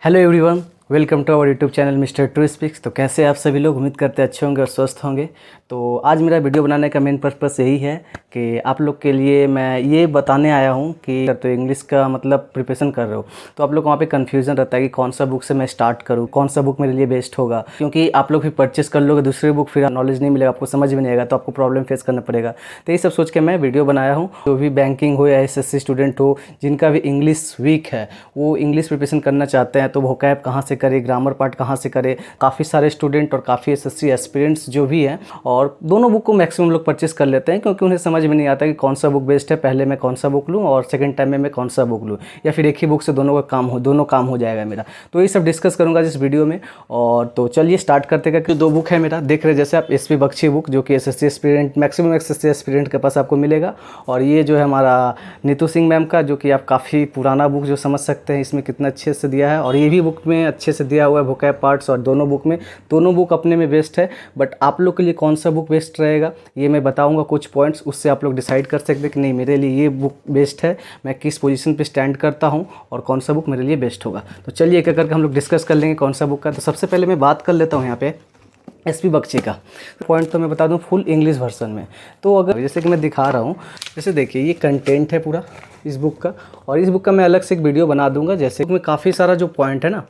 Hello everyone, welcome to our YouTube channel mister two speaks. तो कैसे आप सभी लोग, उम्मीद करते हैं अच्छे होंगे और स्वस्थ होंगे। तो आज मेरा वीडियो बनाने का मेन पर्पस यही है कि आप लोग के लिए मैं ये बताने आया हूँ कि तो इंग्लिश का मतलब प्रिपरेशन कर रहे हो तो आप लोग वहाँ पे कन्फ्यूज़न रहता है कि कौन सा बुक से मैं स्टार्ट करूँ, कौन सा बुक मेरे लिए बेस्ट होगा। क्योंकि आप लोग भी परचेस कर लोगे दूसरी बुक, फिर नॉलेज नहीं मिलेगा, आपको समझ में नहीं आएगा, तो आपको प्रॉब्लम फेस करना पड़ेगा। तो ये सब सोच के मैं वीडियो बनाया हूँ। जो भी बैंकिंग हो या एसएससी स्टूडेंट हो, जिनका भी इंग्लिश वीक है, वो इंग्लिश प्रिपरेशन करना चाहते हैं, तो वोकैब कहाँ से करे, ग्रामर पार्ट कहाँ से करे। काफ़ी सारे स्टूडेंट और काफ़ी एसएससी एस्पिरेंट्स जो भी हैं, और दोनों बुक को मैक्सिमम लोग परचेस कर लेते हैं क्योंकि उन्हें समझ में नहीं आता कि कौन सा बुक बेस्ट है, पहले मैं कौन सा बुक लूँ और सेकंड टाइम में मैं कौन सा बुक लूँ, या फिर एक ही बुक से दोनों काम हो जाएगा मेरा। तो ये सब डिस्कस करूँगा इस वीडियो में। और तो चलिए स्टार्ट करते हैं कि दो बुक है मेरा, देख रहे जैसे आप एसपी बख्शी बुक, जो कि SSC aspirant maximum SSC aspirant के पास आपको मिलेगा। और ये जो है हमारा नीतू सिंह मैम का, जो कि आप काफ़ी पुराना बुक जो समझ सकते हैं इसमें कितना अच्छे से दिया है। और ये भी बुक में अच्छे से दिया हुआ है वोकैब पार्ट्स, और दोनों बुक अपने में बेस्ट है। बट आप लोग के लिए कौन सा बुक बेस्ट रहेगा ये मैं बताऊंगा कुछ पॉइंट्स, उससे आप लोग डिसाइड कर सकते हैं कि नहीं मेरे लिए ये बुक बेस्ट है, मैं किस पोजीशन पे स्टैंड करता हूं और कौन सा बुक मेरे लिए बेस्ट होगा। तो चलिए एक एक करके हम लोग डिस्कस कर लेंगे कौन सा बुक का। तो सबसे पहले मैं बात कर लेता हूं यहाँ पे एसपी बख्शी का पॉइंट। तो मैं बता दूं फुल इंग्लिश वर्जन में। तो अगर जैसे कि मैं दिखा रहा हूँ, जैसे देखिए ये कंटेंट है पूरा इस बुक का, और इस बुक का मैं अलग से एक वीडियो बना दूंगा। जैसे में काफ़ी सारा जो पॉइंट है ना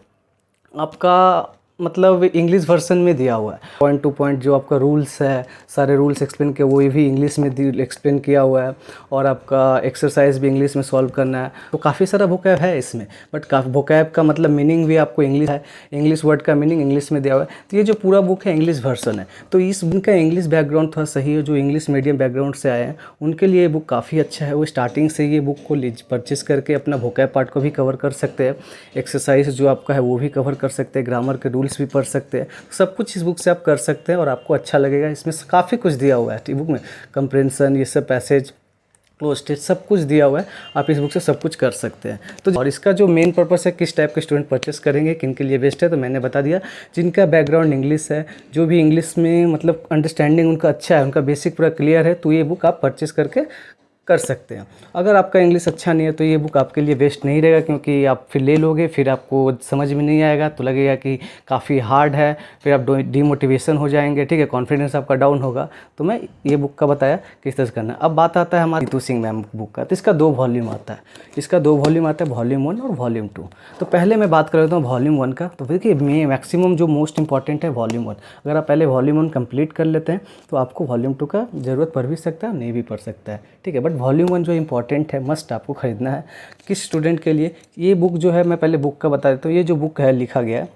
आपका मतलब इंग्लिश वर्जन में दिया हुआ है, पॉइंट टू पॉइंट जो आपका रूल्स है, सारे रूल्स एक्सप्लेन किया, वो भी इंग्लिश में एक्सप्लेन किया हुआ है। और आपका एक्सरसाइज भी इंग्लिश में सॉल्व करना है। तो काफ़ी सारा वोकैब है इसमें, बट वोकैब का मतलब मीनिंग भी आपको इंग्लिश है, इंग्लिश वर्ड का मीनिंग इंग्लिश में दिया हुआ है। तो ये जो पूरा बुक है इंग्लिश वर्जन है। तो इस बुक का इंग्लिश बैकग्राउंड थोड़ा सही है, जो इंग्लिश मीडियम बैकग्राउंड से आए हैं उनके लिए ये बुक काफ़ी अच्छा है। वो स्टार्टिंग से ये बुक को परचेस करके अपना वोकैब पार्ट को भी कवर कर सकते हैं, एक्सरसाइज जो आपका है वो भी कवर कर सकते हैं, ग्रामर के रूल्स भी पढ़ सकते हैं। सब कुछ इस बुक से आप कर सकते हैं और आपको अच्छा लगेगा। इसमें काफ़ी कुछ दिया हुआ है बुक में, कंप्रेंशन, ये सब पैसेज, क्लोज टेस्ट, सब कुछ दिया हुआ है। आप इस बुक से सब कुछ कर सकते हैं। तो और इसका जो मेन पर्पस है किस टाइप के स्टूडेंट परचेस करेंगे, किन के लिए बेस्ट है, तो मैंने बता दिया। जिनका बैकग्राउंड इंग्लिश है, जो भी इंग्लिश में मतलब अंडरस्टैंडिंग उनका अच्छा है, उनका बेसिक पूरा क्लियर है, तो ये बुक आप परचेस करके कर सकते हैं। अगर आपका इंग्लिश अच्छा नहीं है तो ये बुक आपके लिए बेस्ट नहीं रहेगा, क्योंकि आप फिर ले लोगे, फिर आपको समझ में नहीं आएगा, तो लगेगा कि काफ़ी हार्ड है, फिर आप डीमोटिवेशन हो जाएंगे, ठीक है, कॉन्फिडेंस आपका डाउन होगा। तो मैं ये बुक का बताया किस तरह से करना है। अब बात आता है हमारी नीतू सिंह मैम बुक का। तो इसका 2 वॉल्यूम आता है, वॉल्यूम 1 और वॉल्यूम 2। तो पहले मैं बात कर लेता हूँ वॉल्यूम 1 का। तो देखिए मैक्सिमम जो मोस्ट इंपॉर्टेंट है वॉल्यूम 1। अगर आप पहले वॉल्यूम 1 कंप्लीट कर लेते हैं तो आपको वॉल्यूम 2 का ज़रूरत पड़ भी सकता है, नहीं भी पड़ सकता है, ठीक है। बट वॉल्यूम 1 जो इंपॉर्टेंट है, मस्ट आपको ख़रीदना है। किस स्टूडेंट के लिए ये बुक जो है, मैं पहले बुक का बता देता हूँ। ये जो बुक है लिखा गया है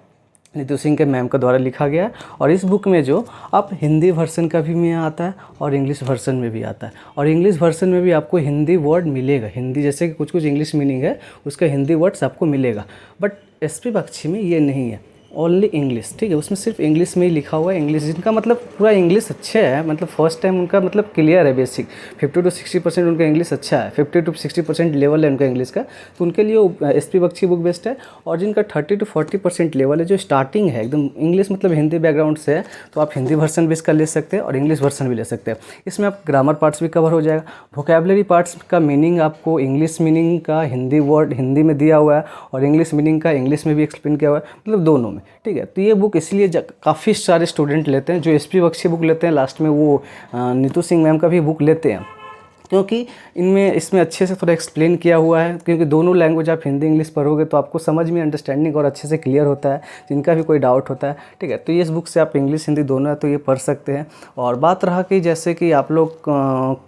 नीतू सिंह के मैम का द्वारा लिखा गया है। और इस बुक में जो आप हिंदी वर्जन का भी में आता है और इंग्लिश वर्जन में भी आता है। और इंग्लिश वर्जन में भी आपको हिंदी वर्ड मिलेगा, हिंदी जैसे कि कुछ कुछ इंग्लिश मीनिंग है उसका हिंदी वर्ड्स आपको मिलेगा। बट एसपी बख्शी में ये नहीं है, ओनली इंग्लिश, ठीक है। उसमें सिर्फ इंग्लिश में ही लिखा हुआ है। इंग्लिश जिनका मतलब पूरा इंग्लिश अच्छे है, मतलब फर्स्ट टाइम उनका मतलब क्लियर है बेसिक, 50 to 60% उनका इंग्लिश अच्छा है, 50 to 60% लेवल है उनका इंग्लिश का, तो उनके लिए एसपी बख्शी बुक बेस्ट है। और जिनका 30 to 40% लेवल है, जो स्टार्टिंग है एकदम इंग्लिश मतलब हिंदी बैकग्राउंड से है, तो आप हिंदी वर्सन भी इसका ले सकते हैं और इंग्लिश वर्सन भी ले सकते हैं। इसमें आप ग्रामर पार्ट्स भी कवर हो जाएगा, वोकैबुलरी पार्ट्स का मीनिंग आपको इंग्लिश मीनिंग का हिंदी वर्ड हिंदी में दिया हुआ है और इंग्लिश मीनिंग का इंग्लिश में भी एक्सप्लेन किया हुआ है, मतलब दोनों में, ठीक है। तो ये बुक इसलिए काफ़ी सारे स्टूडेंट लेते हैं, जो एसपी बख्शी बुक लेते हैं लास्ट में वो नीतू सिंह मैम का भी बुक लेते हैं, क्योंकि इसमें अच्छे से थोड़ा एक्सप्लेन किया हुआ है। क्योंकि दोनों लैंग्वेज आप हिंदी इंग्लिश पढ़ोगे तो आपको समझ में अंडरस्टैंडिंग और अच्छे से क्लियर होता है, जिनका भी कोई डाउट होता है, ठीक है। तो ये इस बुक से आप इंग्लिश हिंदी दोनों है तो ये पढ़ सकते हैं। और बात रहा कि जैसे कि आप लोग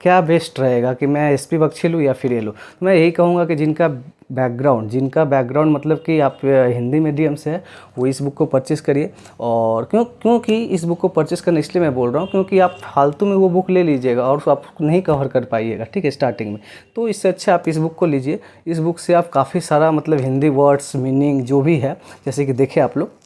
क्या बेस्ट रहेगा कि मैं एसपी बख्शी लूँ या फिर ये लूँ, तो मैं यही कहूँगा कि जिनका बैकग्राउंड मतलब कि आप हिंदी मीडियम से है, वो इस बुक को परचेज़ करिए। और क्योंकि इस बुक को परचेज़ करना इसलिए मैं बोल रहा हूँ, क्योंकि आप फालतू में वो बुक ले लीजिएगा और आप नहीं कवर कर पाइएगा, ठीक है, स्टार्टिंग में। तो इससे अच्छा आप इस बुक को लीजिए। इस बुक से आप काफ़ी सारा मतलब हिंदी वर्ड्स मीनिंग जो भी है, जैसे कि देखिए आप लोग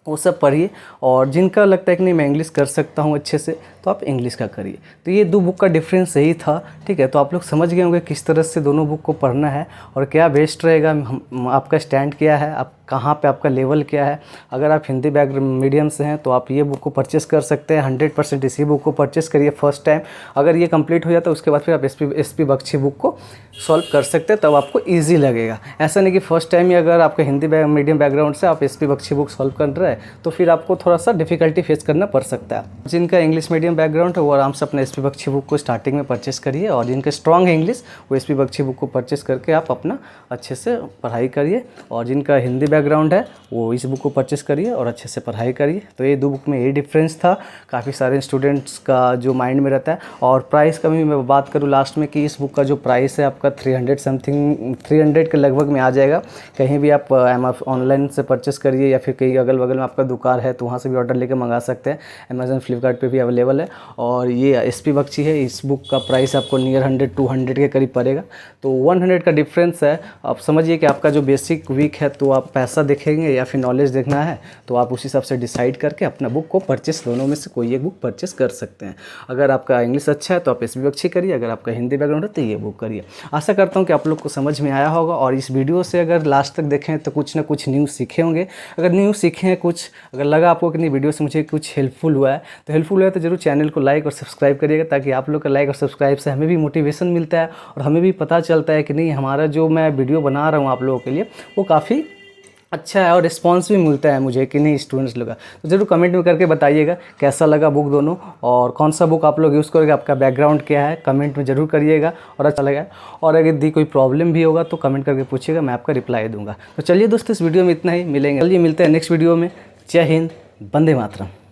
वो सब पढ़िए। और जिनका लगता है कि नहीं मैं इंग्लिश कर सकता हूँ अच्छे से, तो आप इंग्लिश का करिए। तो ये 2 बुक का डिफरेंस यही था, ठीक है। तो आप लोग समझ गए होंगे किस तरह से दोनों बुक को पढ़ना है और क्या बेस्ट रहेगा, आपका स्टैंड क्या है, आप कहाँ पे आपका लेवल क्या है। अगर आप हिंदी मीडियम से हैं तो आप ये बुक को परचेस कर सकते हैं। 100% इसी बुक को परचेस करिए फर्स्ट टाइम। अगर ये कंप्लीट हो जाता है उसके बाद फिर आप एसपी बख्शी बुक को सॉल्व कर सकते हैं, तब आपको ईजी लगेगा। ऐसा नहीं कि फर्स्ट टाइम ही अगर आपका हिंदी मीडियम बैकग्राउंड से आप एसपी बख्शी बुक सॉल्व कर रहे हैं तो फिर आपको थोड़ा सा डिफिकल्टी फेस करना पड़ सकता है। जिनका इंग्लिश मीडियम बैकग्राउंड है वो आराम से अपने एसपी बख्शी बुक को स्टार्टिंग में परचेस करिए, और जिनका स्ट्रॉन्ग है इंग्लिश वो एसपी बख्शी बुक को परचेस करके आप अपना अच्छे से पढ़ाई करिए। और जिनका हिंदी बैकग्राउंड है वो इस बुक को परचेस करिए और अच्छे से पढ़ाई करिए। तो ये दो बुक में यही डिफरेंस था। काफ़ी सारे स्टूडेंट्स का जो माइंड में रहता है। और प्राइस का भी मैं बात करूँ लास्ट में कि इस बुक का जो प्राइस है आपका 300 समथिंग 300 के लगभग में आ जाएगा। कहीं भी आप ऑनलाइन से परचेस करिए या फिर कहीं अगल बगल में आपका दुकान है तो वहाँ से भी ऑर्डर लेकर मंगा सकते हैं। अमेज़न फ्लिपकार्ट पे भी अवेलेबल है। और ये एसपी बख्शी है, इस बुक का प्राइस आपको नियर 100-200 के करीब पड़ेगा। तो 100 का डिफरेंस है। आप समझिए कि आपका जो बेसिक वीक है तो आप पैसा देखेंगे या फिर नॉलेज देखना है तो आप उस हिसाब से डिसाइड करके अपना बुक को परचेस, दोनों में से कोई एक बुक परचेस कर सकते हैं। अगर आपका इंग्लिश अच्छा है तो आप एसपी बख्शी करिए, अगर आपका हिंदी बैकग्राउंड है तो ये बुक करिए। आशा करता हूँ कि आप लोग को समझ में आया होगा, और इस वीडियो से अगर लास्ट तक देखें तो कुछ ना कुछ न्यूज़ सीखे होंगे। अगर न्यूज़ सीखे हैं कुछ, अगर लगा आपको कि नहीं वीडियो से मुझे कुछ हेल्पफुल हुआ है तो जरूर चैनल को लाइक और सब्सक्राइब करिएगा, ताकि आप लोग का लाइक और सब्सक्राइब से हमें भी मोटिवेशन मिलता है और हमें भी पता चलता है कि नहीं हमारा जो मैं वीडियो बना रहा हूँ आप लोगों के लिए वो काफ़ी अच्छा है, और रिस्पॉन्स भी मिलता है मुझे कि नहीं स्टूडेंट्स लोग का। तो ज़रूर कमेंट में करके बताइएगा कैसा लगा बुक दोनों, और कौन सा बुक आप लोग यूज़ करोगे, आपका बैकग्राउंड क्या है, कमेंट में ज़रूर करिएगा और अच्छा लगा। और अगर यदि कोई प्रॉब्लम भी होगा तो कमेंट करके पूछिएगा, मैं आपका रिप्लाई दूंगा। तो चलिए दोस्तों, इस वीडियो में इतना ही, मिलते हैं नेक्स्ट वीडियो में। जय हिंद, वंदे मातरम।